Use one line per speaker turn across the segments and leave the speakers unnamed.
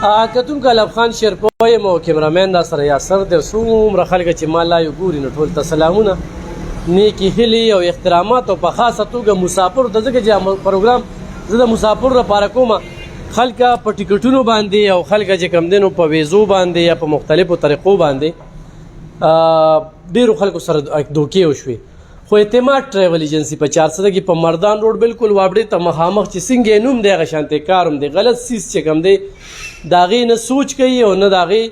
کتونکو الف خان شیرپوی یم او کیمرامین دا سره یاسر دی. څومره خلک چې ما لایو ګوري نو ټول ته سلامونه، نیکې هیلې او احترامات او په خاصه توګه مسافرو ته، ځکه چې پروګرام زه د مسافرو لپاره کوم. خلکه په ټیکټونو باندې او خلکه چې کم دینو په ویزو باندې یا په مختلفو طریقو باندې ډېرو خلکو سره دوکې وشوې. خو اعتماد ټریول ایجنسي په 400 کې په مردان روډ بالکل وابړې ته مخامخ چې څنګه یې نوم دی هغه شانتې کار هم دی. غلط سیز چې کوم دی د هغې نه سوچ کوي او نه د هغې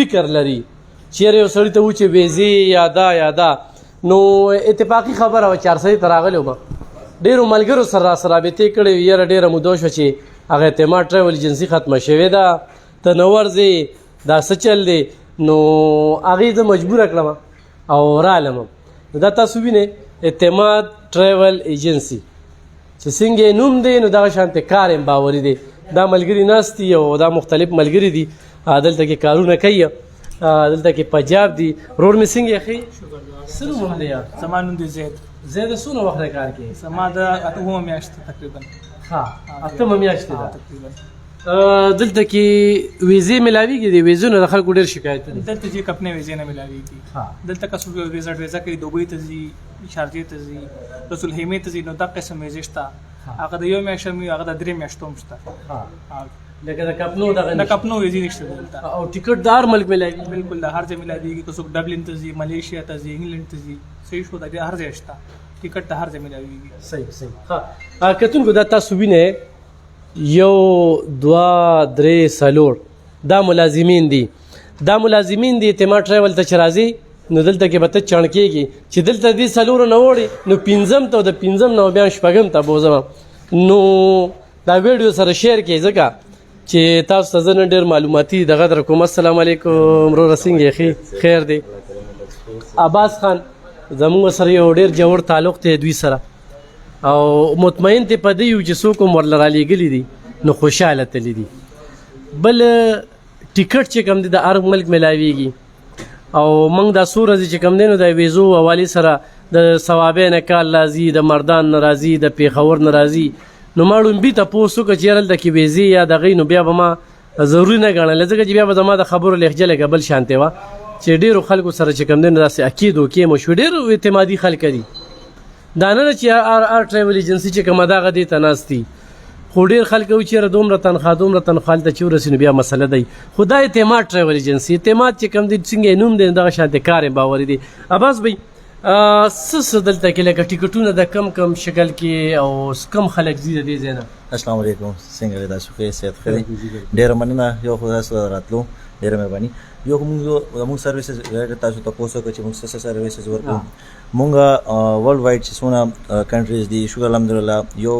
فکر لري. چېرې یو سړي ته و چې ویزې یا دا نو اتفاقي خبره وه 400 ته راغلی وم. ډېرو ملګرو سره راسره رابطې کړې وې، یاره ډېره موده شوه چې هغه اعتماد ټریول ایجنسي ختمه شوې ده، ته نه ورځې، دا څه چل دی. نو هغې زه مجبوره کړم او رالم. نو دا تاسو وینئ اعتماد ټریول ایجنسي چې څنګه یې نوم دی نو دغه شانتې کار یې باوري دی. دا ملګري ناست دي او دا مختلف ملګري دي دلته کې کارونه کوي، دلته کې پنجاب دي. ورور مې څنګه یې ښې؟ څه نوم هم دی یار؟
زما نوم دی زید.
زید څونه وخت کار کوي؟
زما د 8 میاشتې تقریبا.
ها 8 میاشتې ده تقریبا. دلته کې ویزې ملاویږي؟ د ویزو نه د خلکو ډېر شکایت دی.
دلته چې کپنې ویزې نه ملاویږي. دلته که څوک ویزا کوي دوبۍ ته ځي، شارجې ته ځي، رسول خیمې ته ځي، نو دا قسم ویزې شته. هغه د 1 میاشت هم وي، هغه د 3 میاشتو هم شته.
لکه د کپنو دغه
د کپنو ویزې نشته دلته.
او ټیکټ د هر ملک ملاویږي؟
بالکل د هر ځای ملاویږي. که څوک ډبلن ته ځي، ملیشیا ته ځي، انګلینډ ته ځي، صحیح شو، د هر ځای شته ټیکټ، د هر ځای ملاویږي.
صحیح. کتونکو دا تاسو وینئ 1 2 3 4 دا ملازمین دي. دا ملازمین دي اعتماد ټریول ته چې راځي نو دلته کې به ته چڼ کېږي چې دلته دې 4 نه وړي نو 5م ته او د 5م نه بیا 6م ته بوځم. نو دا ویډیو سره شیر کړئ ځکه چې تاسو ته زه نن ډېر معلوماتي دغه در کوم. السلام علیکم وروره، څنګه یې؟ خیر دی. عباس خان زموږ سره یو ډېر جوړ تعلق دی دوی سره او مطمئن دی په دې یو چې څوک هم ورله رالیږلي دي نو خوشحاله تللی دي. بل ټیکټ چې کوم دی د هر ملک ملاویږي او موږ دا څو ورځې چې کوم دی نو د ویزو حوالې سره د ثوابۍ نه کال راځي، د مردان نه راځي، د پېښور نه راځي. نو ما ړومبي تپوس وکړه چې یاره دلته کې ویزې یا دغې نو بیا به ما ضروري نه ګڼله، ځکه چې بیا به زما د خبرو لهجه لږه بل شانتې وه چې ډېرو خلکو سره چې کوم دی نو داسې اکید وکې مو شو. ډېر اعتمادي خلک دي، دا نه ده چې هر ټریول ایجنسي چې کومه دغه دې ته ناست دي. خو ډېر خلک وایي چې یاره دومره تنخواه هلته چې ورسي نو بیا مسله دی. خو دا اعتماد ټریول ایجنسي، اعتماد چې کوم دی څنګه یې نوم دی دغه شانتې کار یې باوري دی. عباس بھائی څه دلته کې لکه ټیکټونه د کم شکل کې او کم خلک ځي د دې ځای نه؟
السلام علیکم، څنګه دی؟ تاسو ښه؟ صحت ښه دی؟ ډېره مننه یو خو تاسو راتلو، ډېره مهرباني. یو موږ سروسز تاسو تپوس وکړه چې موږ څه سروسز ورکوو. موږ ورلډ وایډ چې څونه کنټریز دي شکر الحمدلله یو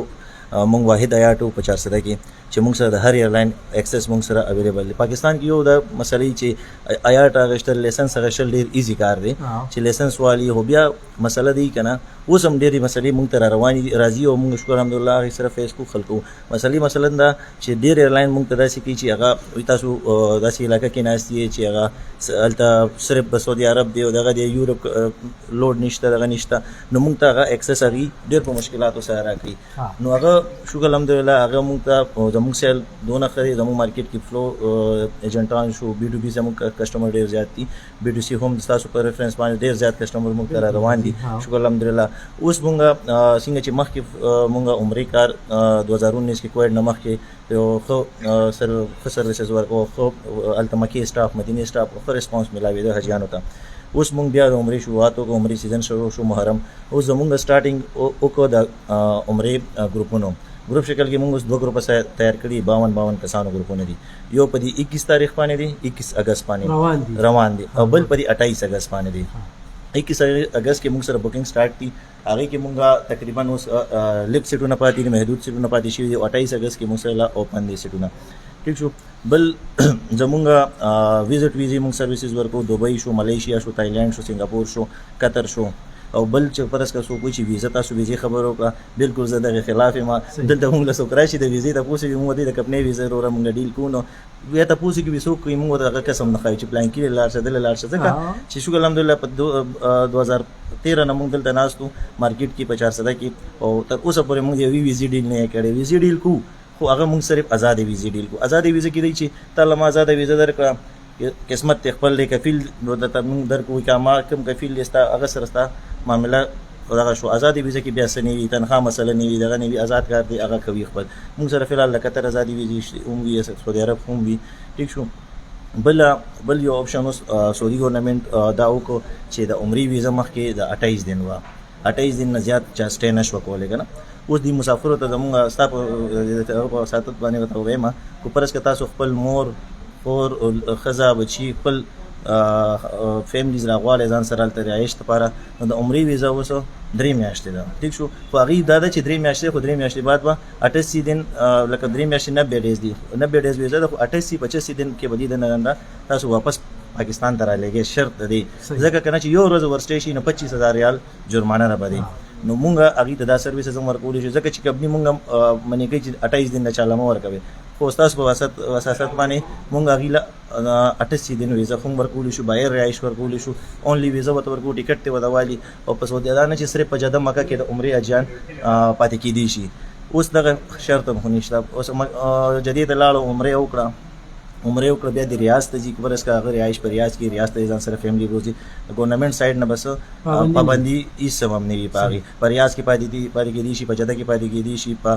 موږ واحد ایاټ وو په 400 کې چې موږ سره د هر ایرلاین اکسس موږ سره اویلیبل دی. پاکستان کې یو د مسلې چې ایاټ اغشتل، لیسنس اغشتل ډېر ایزي کار دی چې لیسنس والی هو بیا مسله دی که نه. اوس هم ډېرې مسلې موږ ته را روانې دي راځي او موږ شکر الحمدلله هغې سره فیس کو خلکو مسلې مثلا دا چې ډېر ایرلاین موږ ته داسې کوي چې هغه تاسو داسې علاقه کې ناست یې چې هغه هلته صرف په سعودي عرب دی او دغه دی یورپ لوډ نشته دغه نشته نو موږ ته هغه اکسس هغې ډېر په مشکلاتو سره راکړي. نو هغه شکر الحمدلله هغه موږ ته زموږ سیل دونه ښه دی. زموږ مارکیټ کې فلو ایجنټان شو، B2B زموږ کسټمر ډېر زیات دي، B2C هم ستاسو په ریفرنس باندې ډېر زیات کسټمر موږ ته را روان دي شکر الحمدلله. اوس موږ څنګه چې مخکې موږ عمرې کار 2019 کې کوویډ نه مخکې یو ښه سروسز ورکوو، ښه هلته مکې سټاف، مدینې سټاف ښه ریسپانس میلاوېده حاجیانو ته. اوس موږ بیا د عمرې شروعات وکړو، عمرې سیزن شروع شو محرم. اوس زموږ سټارټینګ وکړو د عمرې ګروپونو. ګروپ شکل کې موږ اوس 2 ګروپه تیار کړي، 52 کسانو ګروپونه دي. یو په دې 21 تاریخ باندې دی، 21 اګست باندې روان دي او بل په دې 28 اګست باندې دی. 21 اګست کې موږ سره بوکینګ سٹارټ دي، هغې کې موږ تقریبا اوس لږ سیټونه پاتې دي، محدود سیټونه پاتې شوي دي. 28 اګست کې موږ سره اوپن دي سیټونه، ټیک شو. بل زمونږ ویزټ ویزې موږ سروسز ورکوو، دوبۍ شو، ملیشیا شو، تایلینډ شو، سنګاپور شو، قطر شو. او بل چې فرض که څوک وایي چې ویزه تاسو ویزې خبر وکړه، بالکل زه دغې خلاف یم. دلته موږ له څوک راشي د ویزې تپوس وکړي، موږ د کپنۍ ویزه وروره موږ ډیل کوو نو بیا تپوس وکړي څوک کوي، موږ ورته هغه قسم نه ښایو چې پلان کې لاړ شه دلته لاړ شه. ځکه چې شکر الحمدلله په 2013 نه موږ دلته ناست وو مارکیټ کې په 400 کې او تر اوسه پورې موږ د یوې ویزې ډیل نه یې کړی. ویزې ډیل کوو خو هغه موږ صرف آزاد ویزه ډیل کو آزاد ویزه کې دی چې تعالی ما آزاد ویزه درکړه قسمت خپل دی کفیل د تمون درکو چې ما کوم کفیل لستا هغه سره ستا معاملې دغه شو آزادي ویزه کې بیا سنوي تنخواه مسله نه وي دغه نه وي آزاد کار دی هغه کوي خپل موږ سره فلحال لکه تر آزادي ویزه هم وي سعودي عرب هم وي ټیک شو بل یو اپشن اوس سعودي ګورنمنت دا وکړو چې د عمرې ویزه مخکې د 28 دن وه 28 دن نه زیات چا سټې نشوه کولی که نه اوس دې مسافرو ته زمونږ ستا په ساتت باندې ورته ووایم خو فرض که تاسو خپل مور خور ښځه بچي خپل فیملیز راغواړئ ځان سره هلته رهایش دپاره نو د عمرې ویزه اوس 3 میاشتې ده ټیک شو خو هغې دا ده چې 3 میاشتې خو 3 میاشتې بعد به 88 دن لکه 3 میاشتې 90 ډیز دي 90 ډیز ویزه ده خو 88 دن کې به دې دننه تاسو واپس پاکستان ته رالېږئ شرط دی ځکه که نه چې یو ورځ ورسټی شي نو 25,000 ریال جرمانه رابدي نو مونږ هغې ته دا سروسز هم ورکولی شو ځکه چې کمپني مونږ منې کوي چې 28 دن نه چاله مه ورکوئ خو ستاسو په وساست باندې مونږ هغې له 88 دن ویزه هم ورکولی شو بایر رهایش ورکولی شو اونلی ویزه ورته ورکوو ټیکټ ته ورته والي او په سعودي دا نه چې صرف په جده مکه کې د عمرې اجیان پاتې کېدی شي اوس دغه شرط هم خو نشته اوس جدې ته لاړو عمرې وکړه بیا د ریاض ته ځي برس که هغه رهایش په ریاض کې ریاض ته ځان سره فیملی روزي د ګورنمنټ سایډ نه بس پابندي هېڅ هم نه وي په هغې په ریاض کې پاتې کېدی شي په جده کې پاتې کېدی شي په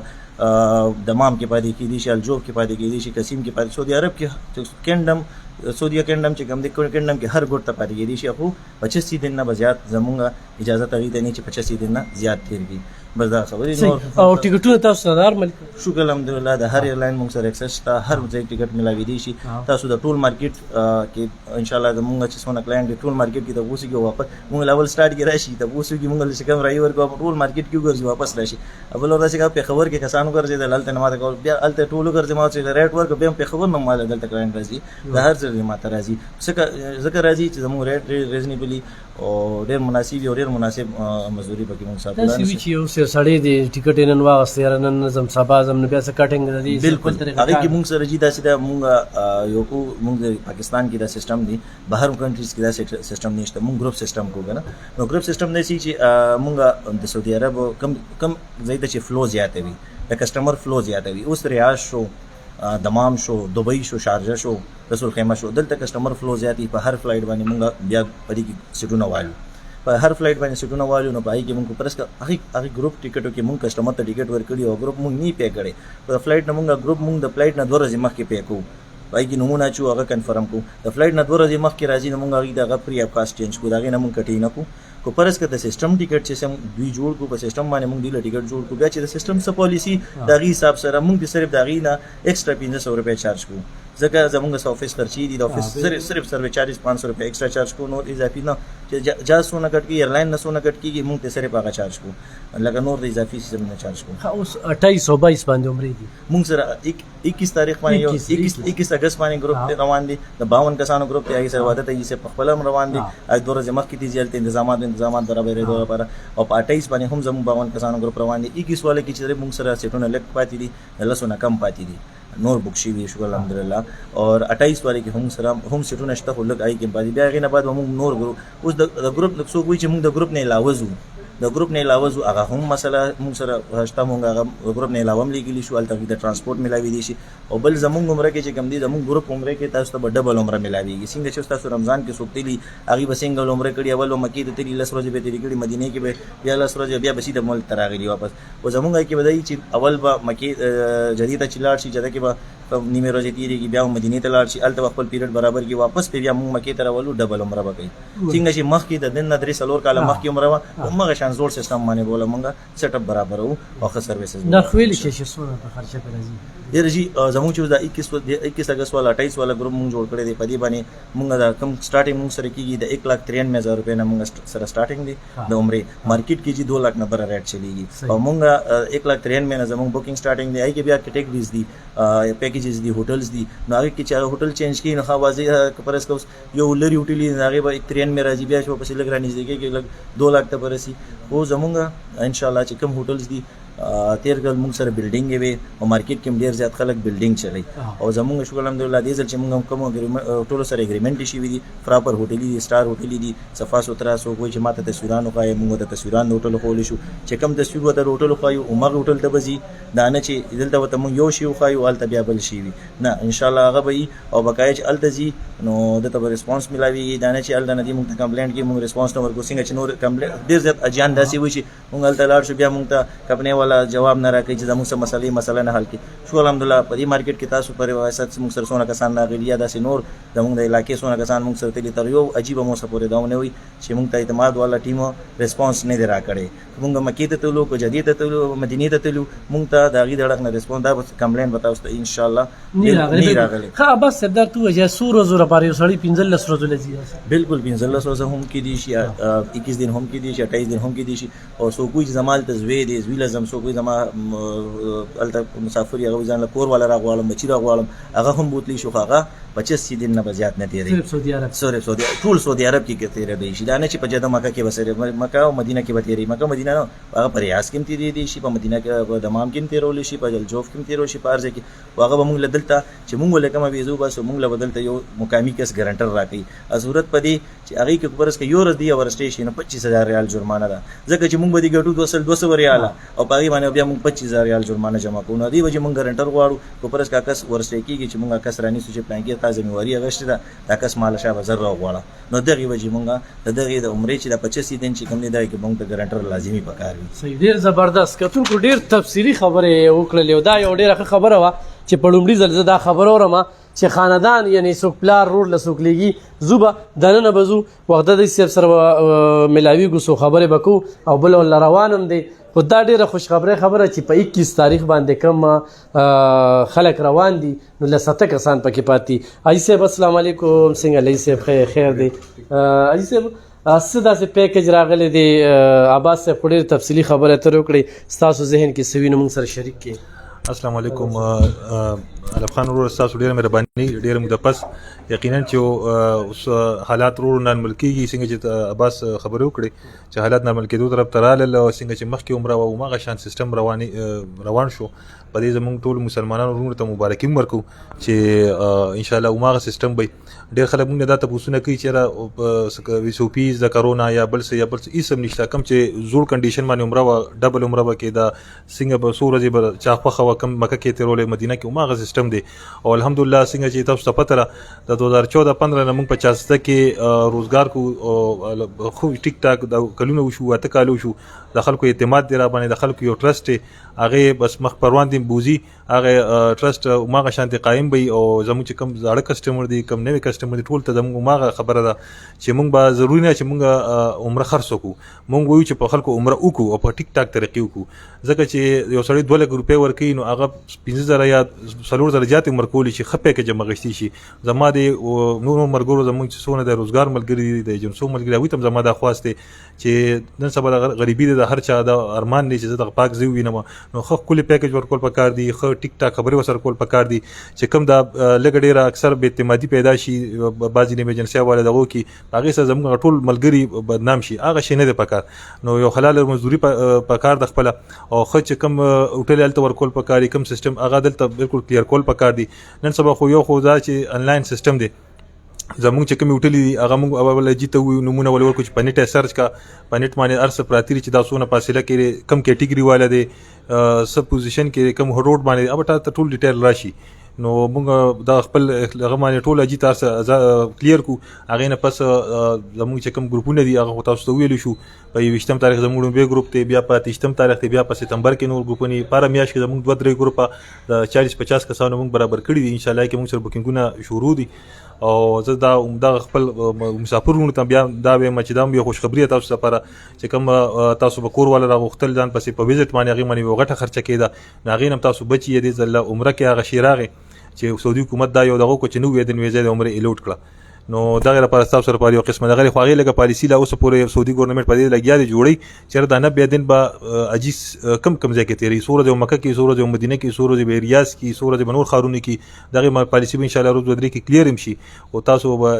دمام کې پاتې کېدی شي الجوف کې پاتې کېدی شي قسیم کې پاتې سعودي عرب کې کینډم سعودي کینډم چې کوم دی کینډم کې هر ګوټ ته پاتې کېدی شي خو 85 دن نه به زیات زمونږ اجازت هغې ته نه چې 85 دن نه زیات تېر کړي بس دا خبرې نور
او ټکټونه تاسو سره نارمل
شکر الحمدلله د هر ایرلاین موږ سره اکسس شته هر ځای ټکټ ملاویدی شي تاسو د ټول مارکیټ کې انشاءالله زمونږ چې څونه کلاینټ دي ټول مارکیټ کې ته اوسېږي واپس مونږ لاول سټارټ کې راشي ته اوسېږي مونږ چې کوم رایې ورکوو ټول مارکیټ کې وګرځي واپس راشي بل ورځ چې پېښور کې کسان وګرځېدل هلته نه ماته کول بیا هلته ټول وګرځي ما چې ریټ ورکړو بیا هم پېښور نه ماته دلته کلاینټ راځي د هر ځای ماته راځي ځکه راځي چې زموږ ریټ ریزنیبلي او ډېر مناسب او ډېر مناسب مزدوري پکې موږ ساتو
داسې وي چې یو سړی دی ټکټ یې نن واغستی یاره نن ځم سبا ځم نو بیا څه کټینګ د دې
بالکل هغې کې موږ سره جي داسې ده موږ یو کو موږ پاکستان کې دا سیسټم دی بهر کنټریز کې دا سیسټم نشته موږ ګروپ سیسټم کوو که نه نو ګروپ سیسټم داسې چې موږ د سعودي عرب کم ځای ته چې فلو زیاته وي د کسټمر فلو زیاته وي اوس ریاض شو دمام شو دبئی شو شارجه شو رسول خیمه شو دلته کسټمر فلو زیاتی په هر فلایټ باندې مونږ بیا په دې کې سیټونه وایو په هر فلایټ باندې سیټونه وایو نو په هغې کې مونږ پرس هغې ګروپ ټیکټو کې مونږ کسټمر ته ټیکټ ورکړي او ګروپ مونږ نه پې کړی په فلایټ نه مونږ ګروپ مونږ د فلایټ نه 2 ورځې مخکې پې کوو په هغې کې نومونه اچو هغه کنفرم کوو د فلایټ نه 2 ورځې مخکې راځي نو مونږ هغې د هغه پري اپ کاسټ چینج کوو د هغې نه مونږ کټې نه کوو کو پرس که د سیسټم ټیکټ چې سم دوی جوړ کو په سیسټم باندې موږ دی له ټیکټ جوړ کو بیا چې د سیسټم څه پالیسی د هغې حساب سره موږ صرف د هغې نه ایکسټرا 1500 روپۍ چارج کوو ځکه زمونږ څه آفس خرچې دي د آفس صرف سروې چارجز 500 روپۍ ایکسټرا چارج کوو نور اضافي نه چې جاز څونه کټ کېږي ایرلاین نه څونه کټ کېږي موږ ته صرف هغه چارج کوو لکه نور د اضافي سیستم نه چارج کوو
اوس 28 او 22 باندې عمرې دي
موږ سره 21 تاریخ باندې 21 اگست باندې ګروپ روان دي د 52 کسانو ګروپ دی هغې سره واده ته یې په خپل هم روان دي د 2 ورځې مخکې دي چې هلته انتظامات برابرېدو لپاره او په 28 باندې هم زموږ 52 کسانو ګروپ روان دي 21 والا کې چې موږ سره سیټونه لږ پاتې دي د 10 نه کم پاتې دي نور بک شوي شکر الحمدلله اور 28 والے کې هم سره هم سیټونه شته خو لږ هغې کې پاتې بیا هغې نه بعد موږ نور ګروپ اوس د ګروپ څوک وایي چې موږ د ګروپ نه علاوه ځو د ګروپ نه علاوه ځو هغه هم مسله موږ سره شته موږ هغه ګروپ نه علاوه هم لیږلي شو هلته د ټرانسپورټ ملاویدی شي او بل زمونږ عمره کې چې کوم دی زمونږ ګروپ عمره کې تاسو ته به ډبل عمره ملاویږي څنګه چې تاسو رمضان کې څوک تلي هغې به سنګل عمره کړي اول مکې ته تلي 10 ورځې به تېرې کړي مدینې کې به بیا 10 ورځې بیا به سیده ملک ته راغلي واپس او زمونږ کې به دی چې اول به مکې جدې ته چې لاړ شي جده کې به نیمه ورځې تېرېږي بیا مدینې ته لاړ شي هلته به خپل پیریډ برابر کړي واپس بیا موږ مکې ته راولو ډبل عمره به کوي څنګه چې مخکې د دن نه 3-4 کاله مخکې عمره وه همغه شان زوړ سیسټم باندې بوله موږ سیټ اپ برابرو او ښه سروسز
نرخ ویلی شي چې څونه په خرچه پرې راځي
ډېر جي زموږ چې دا 21 اگست والا 28 والا ګروپ موږ جوړ کړی دی په دې باندې موږ دا کم سټارټینګ موږ سره کېږي د 1,93,000 روپۍ نه موږ سره سټارټینګ دی د عمرې مارکیټ کې چې 2 لک نه بره ریټ چلیږي او موږ 1,93,000 نه زموږ بوکینګ سټارټینګ دی هغې کې بیا کیټګریز دي پیکیجز دي هوټلز دي نو هغې کې چې هوټل چینج کړي نو ښه واضح پرس که اوس یو لرې هوټل وي نو هغې به 93 راځي بیا چې ورپسې لږ رانږدې کېږي لږ 2 لک ته به رسي خو زمونږ انشاءالله چې کوم هوټلز دي تیر کال موږ سره بلډینګ وي او مارکیټ کې ډیر زیات خلک بلډینګ چلای او زموږ شکر الحمدلله دې ځل چې موږ کوم ټول سره اګریمنٹ شي دي پراپر هوټل دي سٹار هوټل دي صفا سوترا سو کوئی چې ماته تصویرانو خای موږ د تصویرانو هوټل خول شو چې کوم تصویر وته هوټل خای عمر هوټل ته بزي دا نه چې دلته وته موږ یو شی خای او الته بیا بل شي نه ان شاء الله هغه به او بقایج التزي نو دته ریسپانس ملاوي دا نه چې الته ندي موږ کمپلینټ کې موږ ریسپانس نو ورکو څنګه چې نور کمپلینټ ډیر زیات اجان داسي وي چې موږ الته لاړ شو بیا موږ ته کپنه والا جواب نه راکړي چې زموږ سره مسله نه حل کړي شو الحمدلله په دې مارکیټ کې تاسو پر واسط موږ سره سونه کسان راغلي یا داسې نور زموږ د علاقې سونه کسان موږ سره تللی تر یو عجیب مو سپورې داونه وي چې موږ ته اعتماد والا ټیم ریسپانس نه دی راکړي موږ مکې ته تلو کو جدید ته تلو مدینه ته تلو موږ ته دا غي دړک نه ریسپانس دا کمپلینټ وتاوس ته ان شاء الله
نه راغلي ها بس سردار تو یا سور زور پاره سړی 15 ورځې لږه
بالکل 15 ورځې هم کې دي شي 21 دن هم کې دي شي 28 دن هم کې دي شي او سو کوئی زمال تزوی دي زوی لازم سو کوئی زما الته مسافر یا غوځان له کور والا راغوالم بچی راغوالم هغه هم بوتلی شو هغه 25 دن نه بزیات نه تیری سوري ټول سعودي عرب کې تیرې دی شي دا نه چې په جده مکه کې وسره مکه او مدینه کې وتیری مکه مدینه هغه پر ریاض کې تیری دی شي په مدینه کې په دمام کې تیرول شي په جلجوف کې تیرول شي په ارزه کې هغه به موږ لدلته چې موږ لکه ویزو بس موږ له بدلته یو مقامی کس ګارانټر راکړي صورت پدې چې هغه کې خبرس کې یو ورځ دی اور سټیشن 25000 ریال جرمانه ده ځکه چې موږ به دې ګټو 200 ریال او پاغي باندې بیا موږ 25000 ریال جرمانه جمع کوو نو دی وجه موږ ګارانټر غواړو کو پرس کا کس ورسته کېږي چې موږ کس رانی سوچ پلان کې تازه میواري غشت ده دا کس مال شابه زر غواړه نو دغه وجه موږ دغه د عمرې چې د 25 دن چې کوم دی دا کې موږ ته ګارانټر لازمي پکار وي
صحیح ډیر زبردست کتون کو ډیر تفصیلی خبره وکړلې دا یو ډیره خبره وا چې په لومړي ځل دا خبره اورم چې خاندان یعنی څوک پلار رور له څوک لګي زوبه دننه بزو وخت د سر سره ملاوي ګو خبره بکو او بل ول روانم دی خو دا ډیره خوش خبره چې په 21 تاریخ باندې کوم خلک روان دي نو له 7 کسان پکې پاتې اجي صاحب السلام علیکم څنګه لای صاحب خیر دی اجي صاحب سدا سه پیکج راغلی دی عباس صاحب ډیر تفصیلی خبره تر وکړي تاسو ذهن کې سوینه موږ سره شریک کړي
السلام علیکم علب خان ورور تاسو ډیره مهرباني ډیره مدپس یقینا چې اوس حالات ورور نن ملکیږي څنګه چې عباس خبرو کړي چې حالات نن ملکیدو طرف تراله څنګه چې مخکې عمره او ماغه شان سیستم روان شو په دې زموږ ټول مسلمانانو ورور ته مبارکي ورکو چې ان شاء الله ماغه سیستم به ډیر خلک موږ دا ته پوښتنه کوي چې را وسوپی ز کرونا یا بل څه هیڅ نشته کم چې زوړ کنډیشن باندې عمره ډبل عمره کې دا څنګه به سورج به چاخه خو کم مکه کې تیرولې مدینه کې ماغه سیستم دی او الحمدلله څنګه چې تاسو ته پته را د 2014-15 نه موږ 50 کې روزګار کو خو ټیک ټاک د کلونو شو اته کالو شو د خلکو اعتماد دی را باندې د خلکو یو ټرست هغه بس مخ پروان دي بوزي هغه ټرست ماغه شانتي قائم وي او زموږ چې کم زاړه کسٹمر دي کم نوې کسٹمر دي ټول ته زموږ ماغه خبره ده چې موږ به ضروري نه چې موږ عمره خرڅ وکړو موږ وایو چې په خلکو عمره وکړو او په ټیک ټاک طریقې وکړو ځکه چې یو سړی 2 لک روپۍ ورکوي نو هغه 15000 یا 4000 زیات عمر کولی شي خپې کې جمع غشتي شي زما د نور مرګورو زموږ چې سونه د روزګار ملګری د جنسو ملګری وي تم زما د خواسته چې نن سبا د غریبي د هر چا د ارمان دی چې د پاک زی وینم نو خو کلی پیکج ورکول پکار دی خو ټیک ټاک خبري وسر کول پکار دی چې کوم دا لګ ډیره اکثر به اعتمادي پیدا شي بعضی نه ایجنسی والے دغه کی هغه سره زموږ ټول ملګری بدنام شي هغه شي نه دی پکار نو یو حلال مزدوري پکار د خپل او خو چې کوم هوټل الته ورکول پکاري کوم سیستم هغه دلته بالکل کلیر کول پکار دی نن سبا خو یو خو دا چې انلاین سیستم دی زموږ چې کوم هوټل دي هغه موږ اول جته نمونه ول ورکو چې پنيټه سرچ کا پنيټ باندې ارس پراتری چې دا سونه فاصله کې کم کیټګری والا دي سب پوزیشن کې کم روډ باندې اب ته ټول ډیټیل راشي نو موږ دا خپل هغه باندې ټول اجي تاسو کلیر کو هغه نه پس زموږ چې کوم ګروپونه دي هغه تاسو ته ویل شو په 20 تاریخ زموږ به ګروپ ته بیا په 30 تاریخ ته بیا په سپتمبر کې نور ګروپونه پر میاش کې زموږ 2-3 ګروپه د 40-50 کسانو موږ برابر کړی دي ان شاء الله کې موږ سره بوکینګونه شروع دي او زه دا خپل مسافرونو ته بیا دا به مچدام یو خوشخبری تاسو لپاره چې کوم تاسو به کور ولا راغختل ځان پسې په ویزټ باندې هغه باندې وغټه خرچه کېده ناغې نم تاسو بچی دې زله عمره کې هغه شیراغه چې سعودي حکومت دا یو دغه کو چې نو ویدن ویزه د عمره الوټ کړه نو دغه لپاره تاسو سره په یو قسمه دغه خو هغې لکه پالیسي لا اوسه پورې سعودي ګورنمنټ په دې لګیا دی جوړی چېرې دا 90 دن به عجیز کم ځای کې تېروي، څو ورځې به مکه کې، څو ورځې به مدینه کې، څو ورځې به ریاض کې، څو ورځې به نور ښارونو کې، دغه پالیسي به انشاءالله روز ودرې کې کلیر هم شي او تاسو به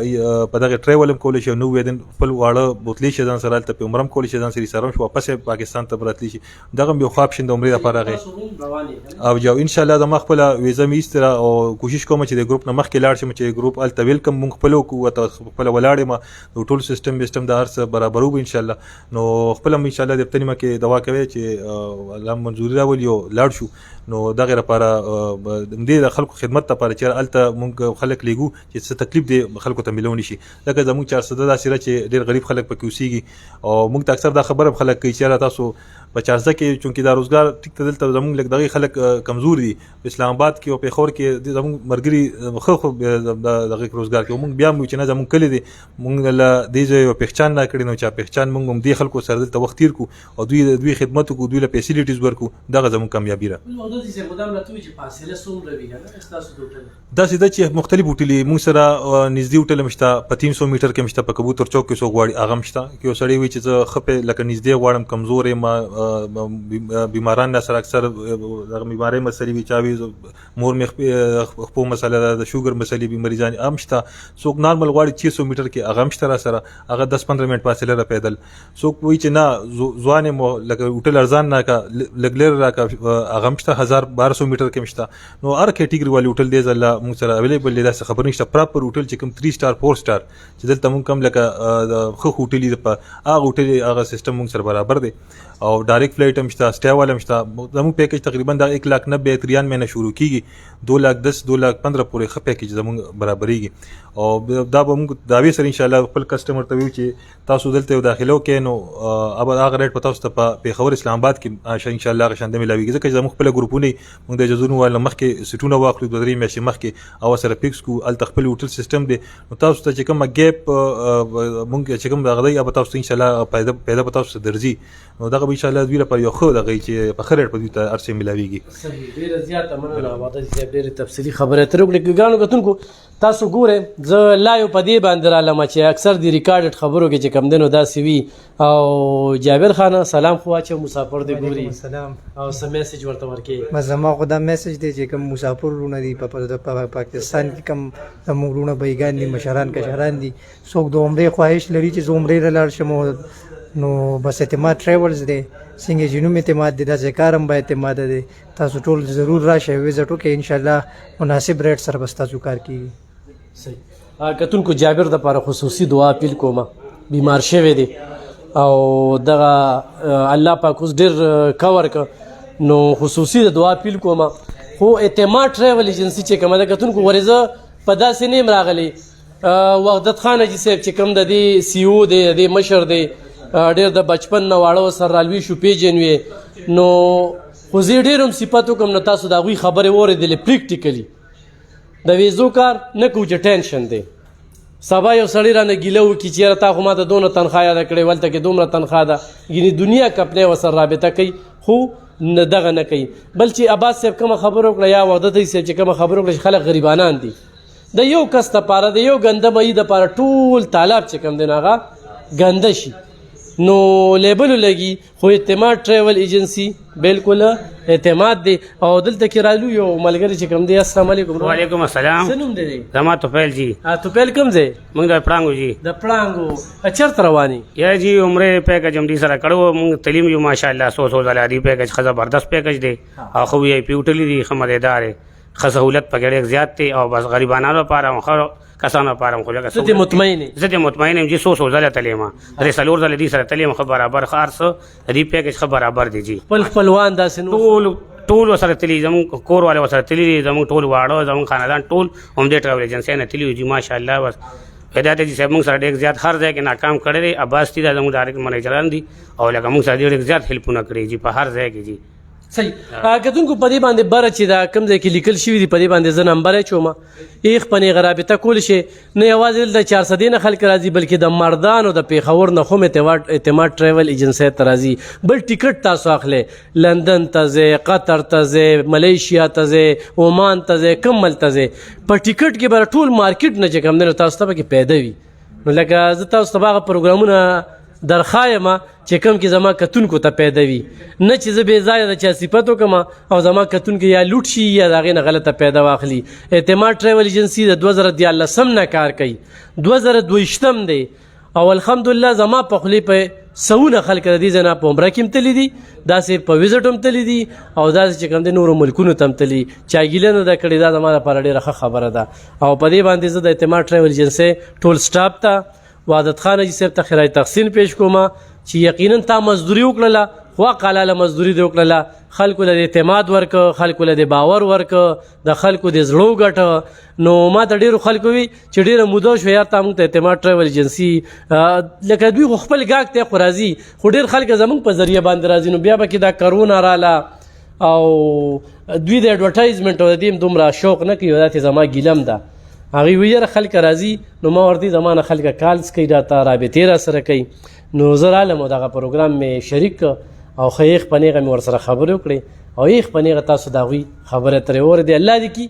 په دغه ټریول هم کولی شئ. 90 دن خپل واړه بوتلې شي ځان سره هلته په عمره هم کولی شي ځان سره هم شي واپس پاکستان ته راتلی شي. دغه هم یو خواب شین د عمرې لپاره راغی او جو انشاءالله د ما خپله ویزه مې ایستله او کوشش کوم چې د ګروپ نه مخکې لاړ شم چې ګروپ هلته ویلکم مونږ خپله وکړو خپله ولاړ یم نو ټول سیسټم د هر څه برابرو به انشاءالله. نو خپله هم انشاءالله د هفته نیمه کې دعا کوئ چې الله منظوري راولي او لاړ شو. نو دغه لپاره همدې د خلکو خدمت لپاره چې هلته مونږ خلک لیږو چې څه تکلیف دی خلکو ته میلونی شي. لکه زموږ 400 داسې ده چې ډېر غریب خلک پکې اوسېږي او موږ ته اکثر دا خبره هم خلک کوي چې تاسو په 400 کې چونکې دا روزګار ټیک ته دلته زموږ لږ دغې خلک کمزور دي، په اسلام آباد کې او پېښور کې زموږ ملګري ښه دغه روزګار کوي. موږ بیا هم چې نه زموږ کلي دی موږ له دې ځای یو پېخچان نه کړی نو چې پېخچان موږ هم دې خلکو سره دلته وخت تېر کړو او دوی خدمت وکړو، دوی له فیسیلیټیز ورکړو، دغه زموږ کامیابي ده. داسې ده چې مختلف هوټلې موږ سره نږدې هوټل هم شته، په 300 میټر کې هم شته، په کبوتر چوک کې څوک غواړي هغه هم شته. که یو سړی وي چې زه ښه پې لکه نږدې غواړم، کمزور یم، بیماران سره اکثر دغه بیمارۍ مسلې وي، چا وي مور مې خپو مسله ده، د شوګر مسلې وي، مریضان هم شته. څوک نارمل غواړي 600 میټر کې هغه هم شته را سره، هغه 10-15 منټ فاصله را پیدل. څوک وایي چې نه ځوان یم لکه هوټل ارزان نه کا لږ لرې راکړه هغه هم شته، 1000-1200 میټر کې هم شته. نو هر کیټګري والي هوټل دی ځله موږ سره اویلیبل دی، داسې خبر نشته. پراپر هوټل چې کوم 3 سټار 4 سټار چې دلته موږ کوم لکه ښه هوټل دی په هغه هوټل هغه سیستم موږ سره برابر دی او ډایرکټ فلایټ هم شته، سټے والا هم شته. زموږ پیکیج تقریبا د 1,90,93 نه شروع کیږي، 2,10,2,15 پورې ښه پیکیج زموږ برابرېږي او دا به موږ دعوې سره انشاءالله خپل کسټمر ته ویو چې تاسو دلته یو داخله وکړئ نو هغه ریټ په تاسو ته په پېښور اسلام آباد کې انشاءالله هغه شانده میلاویږي، ځکه چې زموږ خپله ګروپونه موږ د اجازونو والا مخکې سیټونه واخلو 2-3 میاشتې مخکې او سره فکس کړو، هلته خپل هوټل سیستم دی. نو تاسو ته چې کومه ګیپ موږ چې کوم دغه دی هغه به تاسو ته انشاءالله پیدا به تاسو ته درځي. نو دغه به انشاءالله دوی لپاره یو ښه دغه چې په ښه ریټ په دوی ته هر څه میلاویږي.
صحیح، ډېره زیاته مننه عبادت صاحب، ډېرې تفصیلي خبرې ترې وکړې. ګرانو کتونکو تاسو ګورئ زه لا یو په دې باندې رالم چې اکثر د ریکارډډ خبرو کې چې کم دی نو داسې وي. او جابر خانه سلام خو واچو مسافر دی ګوري
سلام
او څه میسج ورته ورکړي.
بس زما خو دا میسج دی چې کوم مسافر ورونه دي په پاکستان کې کوم زموږ ورونه بېګان دي، مشران کشران دي، څوک د عمرې خواهش لري چې زه عمرې ته لاړ شم نو بس اعتماد ټریولز دی، څنګه چې نوم اعتماد دی داسې کار هم با اعتماد دی. تاسو ټول ضرور راشئ وزټ وکړئ، انشاءالله مناسب ریټ سره بس تاسو کار کیږي.
صحیح کتونکو جابر دپاره خصوصي دعا اپیل کومه، بیمار شوی دی او دغه الله پاک اوس ډېر کور که نو خصوصي د دعا اپیل کومه. خو اعتماد ټریول ایجنسي چې کومه ده کتونکو ورزه په داسې نیم راغلی وحدت خان حاجي صاحب چې کوم د دې سی او دی، د دې مشر دی، ډېر د بچپن نه واړه سره رالوي شو پیژنوې نو خو زه ډېر هم صفت وکړم نو تاسو د هغوی خبرې واورېدلې پریکټیکلي. د ویزو کار نه کوو چې ټینشن دی، سبا یو سړی رانه ګیله وکړي چې یاره تا خو ما ته دونه تنخوا یاده کړې ولته کې دومره تنخوا ده، ګینې دنیا کپنۍ ورسره رابطه کوي خو دغه نه کوي. بل چې عباس صاحب کومه خبره وکړه یا وحدت صاحب چې کومه خبره وکړه چې خلک غریبانان دي، د یو کس دپاره د یو ګنده مهي دپاره ټول تالاب چې کوم دی نو هغه ګنده شي نو لیبلو لګي. خو اعتماد ټریول ایجنسی بالکل اعتماد دی او دلته کې رالو یو ملګری چې کوم دی. السلام علیکم.
وعلیکم السلام.
څه نوم دی؟
زما توفیل جی.
توفیل کوم ځای؟
موږ د پړانګو جی.
د پړانګو چېرته رواني؟
یا جی عمرې پیکج هم دې سره کړو، موږ تعلیم یو ماشاءالله 100 ځله دې پیکج ښه زبردست پیکج دی او ښه وی آی پي هوټلې دي، ښه مزېدار دی، ښه سهولت پکې ډېر زیات دی او بس غریبانو لپاره ښه کسانو لپاره خو لکه
ته مطمئن یې؟
زه دې مطمئن یم جی 100 ځله تللی ما، درې څلور ځله دې سره تللی یم، ښه برابر ښه هر څه دې پیکج ښه برابر دی جی.
خپل خپلوان داسې
ټول ورسره تللي، زموږ کور والے ورسره تللي دي، زموږ ټول واړه زموږ خاندان ټول همدې ټراول ایجنسۍ نه تللي وي جي ماشاءالله. بس هدایت جي صاحب موږ سره ډېر زیات هر ځای کې ناکام کړی دی. عباس تي دا زموږ ډایرکټ منیجران دي او لکه موږ سره ډېر زیات هیلپونه کړي جي په هر ځای کې جي.
صحیح کتونکو په دې باندې بره چې دا کوم ځای کې لیکل شوي دي په دې باندې زه نمبر چوم ایخ پنې رابطه کول شي نه یوازې دلته 400 نه خلک راځي بلکې د مردانو د پیښور نه هم اعتماد ټریول ایجنسی ته راځي بل ټیکټ تاسو اخلي لندن ته ځئ قطر ته ځئ ملیشیا ته ځئ عمان ته ځئ کوم ملک ته ځئ په ټیکټ کې به ټول مارکیټ نه چې کوم دی نو تاسو ته پکې پیدا وي نو لکه زه تاسو ته هغه پروګرامونه درخوایم چې کوم کې زما کتونکو ته پیدا وي نه چې زه بې ځایه د چا صفت وکړم او زما کتونکو یا لوټ شي یا د هغې نه غلطه پیدا واخلي اعتماد ټریول ایجنسي د 2014 نه کار کوي 2022 دی او الحمدلله زما په خولې په سونه خلک د دې ځای نه په عمره کې هم تللي دي داسې په ویزټ هم تللي دي او داسې چې کوم دی نورو ملکونو ته هم تللي چا ګیله نه ده کړې دا زما لپاره ډېره ښه خبره ده او په دې باندې زه د اعتماد ټریول ایجنسۍ ټول سټاف ته وعدت خان حاجي صاحب ته خیرای تحسین پیش کوم چې یقینا تا مزدوري وکړله خوا قلاله مزدوري دې وکړله خلکو له اعتماد ورکه خلکو له باور ورکه د خلکو د زړو ګټه نو ما ته ډېرو خلکو وي چې ډېره موده شوه یار تا موږ ته اعتماد ټریول ایجنسي لکه دوی خو خپل ګاګ ته خو راځي خو ډېر خلک زموږ په ذریعه باندې راځي نو بیا به کې دا کرونا راله او دوی د اډورټایزمنټ او د دې دومره شوق نه کوي دا ته زما ګیلم ده هغوی وی یاره خلک راځي نو ما ورته زما نه خلک کالز کوي راته رابطې را سره کوي نو زه رالم او دغه پروګرام مې شریک او ښه یې خپنېغه مې ورسره خبرې وکړې او یې خپنېغه تاسو د هغوی خبره ترې واورېدې الله دې کي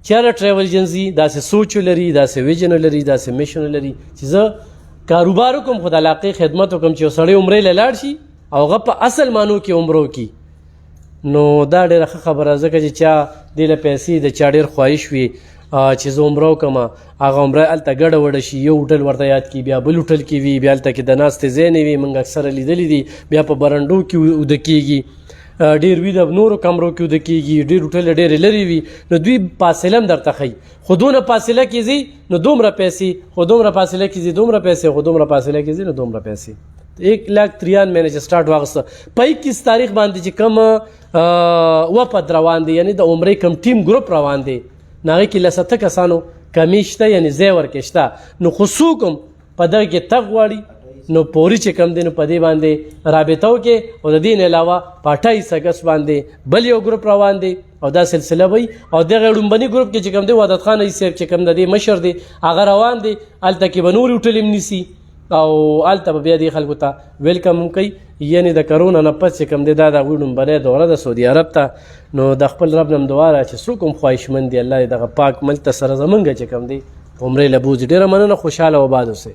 چې هره ټریول ایجنسي داسې سوچ ولري داسې ویژن ولري داسې میشن ولري چې زه کاروبار وکړم خو د علاقې خدمت وکړم چې یو سړی عمرې له لاړ شي او هغه په اصل معنو کې عمره وکړي نو دا ډېره ښه خبره ځکه چې چا دې له پیسې د چا ډېر خواهش وي چې زه عمره وکړم هغه عمره هلته ګډه وډه شي یو هوټل ورته یاد کړي بیا بل هوټل کې وي بیا هلته کې د ناستې ځای نه وي موږ اکثره لیدلي دي بیا په برنډو کې اوده کېږي ډېر وي د نورو کمرو کې اوده کېږي ډېر هوټل ډېرې لرې وي نو دوی فاصله هم درته ښیي خو دونه فاصله کې ځي نو دومره پیسې خو دومره فاصله کې ځي دومره پیسې خو دومره فاصله کې ځي نو دومره پیسې 1,93,000 مې چې سټارټ واغسته په 21 تاریخ باندې چې کوم وفد روان دی یعنی د عمرې کوم ټیم ګروپ روان دی ناغې کې لسته کسانو کمی شته یعنی ځای ورکې شته نو خو څوک هم په دغه کې تګ غواړي نو پوري چې کم دی نو په دې باندې رابطه وکړي او د دې نه علاوه په 28 اګست باندې بل یو ګروپ روان دی او دا سلسله وي او دغه لومبني ګروپ کې چې کم دی وعدت خان حاجي صاحب چې کم د دې مشر دی هغه روان دی هلته کې به نورې هوټلې هم نیسي او هلته به بیا دې خلکو ته ویلکم هم کوي یعنې د کرونا نه پس چې کوم دی دا د هغوی لومبنۍ دوره ده سعودي عرب ته نو د خپل رب نه هم دعا ده چې څوک هم خواهشمند دي الله دې دغه پاک ملک ته سره زمونږ چې کوم دی عمرې له بوځي ډېره مننه خوشحاله او آباد اوسئ